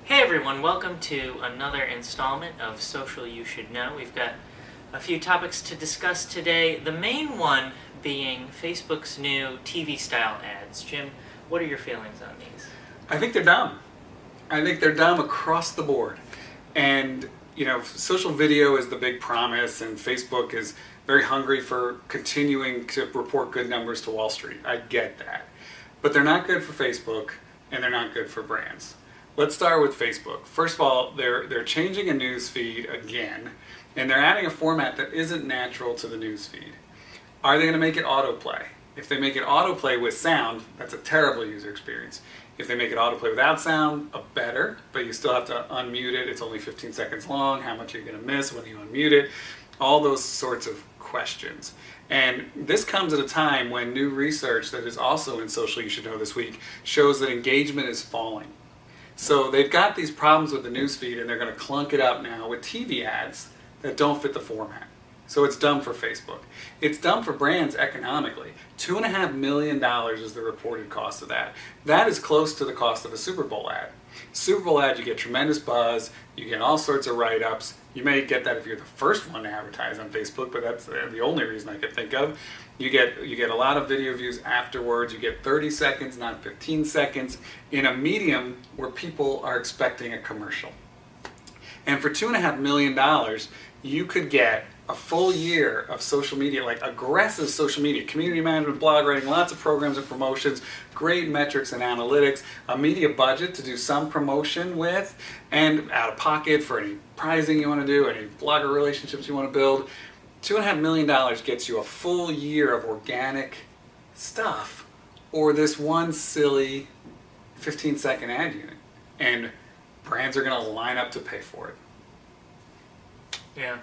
Hey everyone, welcome to another installment of Social You Should Know. We've got a few topics to discuss today, the main one being Facebook's new TV-style ads. Jim, what are your feelings on these? I think they're dumb. I think they're dumb across the board. And, social video is the big promise, and Facebook is very hungry for continuing to report good numbers to Wall Street. I get that. But they're not good for Facebook, and they're not good for brands. Let's start with Facebook. First of all, they're changing a news feed again, and they're adding a format that isn't natural to the news feed. Are they going to make it autoplay? If they make it autoplay with sound, that's a terrible user experience. If they make it autoplay without sound, a better, but you still have to unmute it. It's only 15 seconds long. How much are you going to miss when you unmute it? All those sorts of questions. And this comes at a time when new research that is also in Social You Should Know this week shows that engagement is falling. So they've got these problems with the newsfeed, and they're going to clunk it up now with TV ads that don't fit the format. So it's dumb for Facebook. It's dumb for brands economically. $2.5 million is the reported cost of that. That is close to the cost of a Super Bowl ad. Super Bowl ad, you get tremendous buzz, you get all sorts of write-ups. You may get that if you're the first one to advertise on Facebook, but that's the only reason I could think of. You get a lot of video views afterwards. You get 30 seconds, not 15 seconds, in a medium where people are expecting a commercial. And for $2.5 million, you could get a full year of social media, like aggressive social media, community management, blog writing, lots of programs and promotions, great metrics and analytics, a media budget to do some promotion with, and out of pocket for any prizing you want to do, any blogger relationships you want to build. $2.5 million gets you a full year of organic stuff, or this one silly 15-second ad unit. And brands are going to line up to pay for it. Yeah.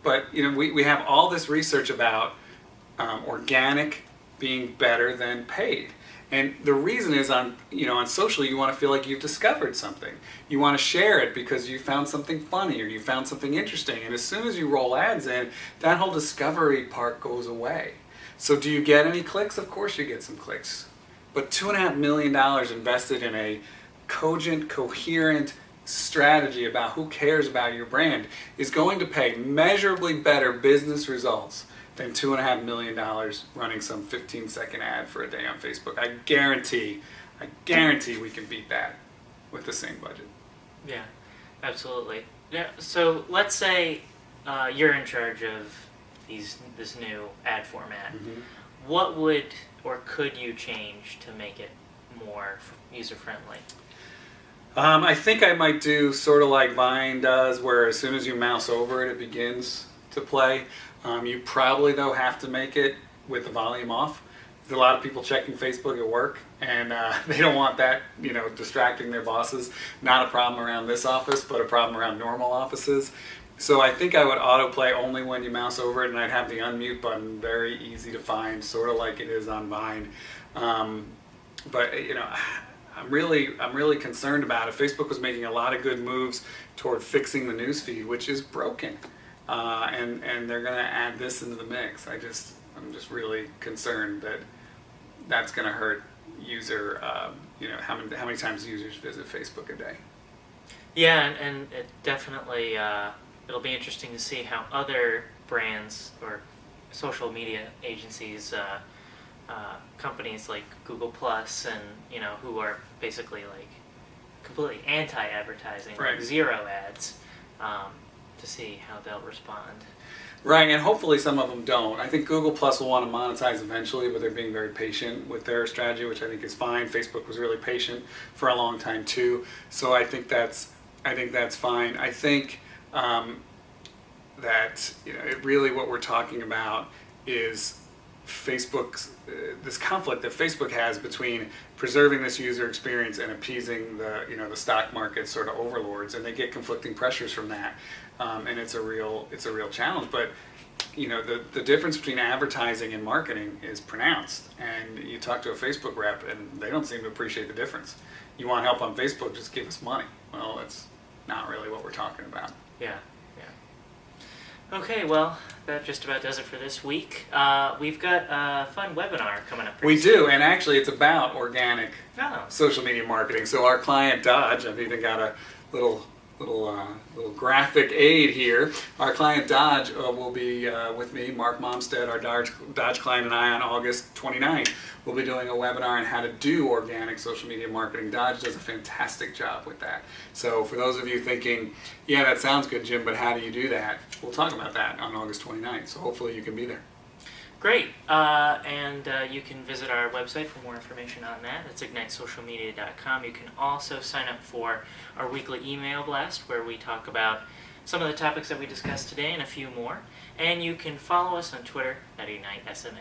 But we have all this research about organic being better than paid. And the reason is on social, you want to feel like you've discovered something. You want to share it because you found something funny or you found something interesting. And as soon as you roll ads in, that whole discovery part goes away. So do you get any clicks? Of course you get some clicks. But $2.5 million invested in a cogent, coherent strategy about who cares about your brand is going to pay measurably better business results than $2.5 million running some 15-second ad for a day on Facebook. I guarantee we can beat that with the same budget. Yeah, absolutely. Yeah, so let's say you're in charge of this new ad format. Mm-hmm. What would or could you change to make it more user-friendly? I think I might do sort of like Vine does, where as soon as you mouse over it, it begins to play. You probably, though, have to make it with the volume off. There's a lot of people checking Facebook at work, and they don't want that, distracting their bosses. Not a problem around this office, but a problem around normal offices. So I think I would autoplay only when you mouse over it, and I'd have the unmute button very easy to find, sort of like it is on Vine. But I'm really concerned about it. Facebook was making a lot of good moves toward fixing the newsfeed, which is broken, and they're going to add this into the mix. I'm just really concerned that that's going to hurt user. How many times users visit Facebook a day. Yeah, and it definitely it'll be interesting to see how other brands or social media agencies. Companies like Google Plus and who are basically like completely anti-advertising, right. Like zero ads, to see how they'll respond. Right, and hopefully some of them don't. I think Google Plus will want to monetize eventually, but they're being very patient with their strategy, which I think is fine. Facebook was really patient for a long time too, so I think that's fine. I think that really what we're talking about is Facebook's this conflict that Facebook has between preserving this user experience and appeasing the stock market sort of overlords, and they get conflicting pressures from that, and it's a real challenge. But the difference between advertising and marketing is pronounced, and you talk to a Facebook rep and they don't seem to appreciate the difference. You want help on Facebook, just give us money. Well, that's not really what we're talking about. Yeah. Okay, well, that just about does it for this week. We've got a fun webinar coming up. We do, and actually it's about organic Oh, social media marketing. So our client Dodge, I've even got a little graphic aid here. Our client Dodge will be with me, Mark Momstead, our Dodge client, and I on August 29th. We'll be doing a webinar on how to do organic social media marketing. Dodge does a fantastic job with that. So for those of you thinking, yeah, that sounds good, Jim, but how do you do that? We'll talk about that on August 29th. So hopefully you can be there. great. And you can visit our website for more information on that. That's ignitesocialmedia.com. You can also sign up for our weekly email blast where we talk about some of the topics that we discussed today and a few more. And you can follow us on Twitter at IgniteSMA.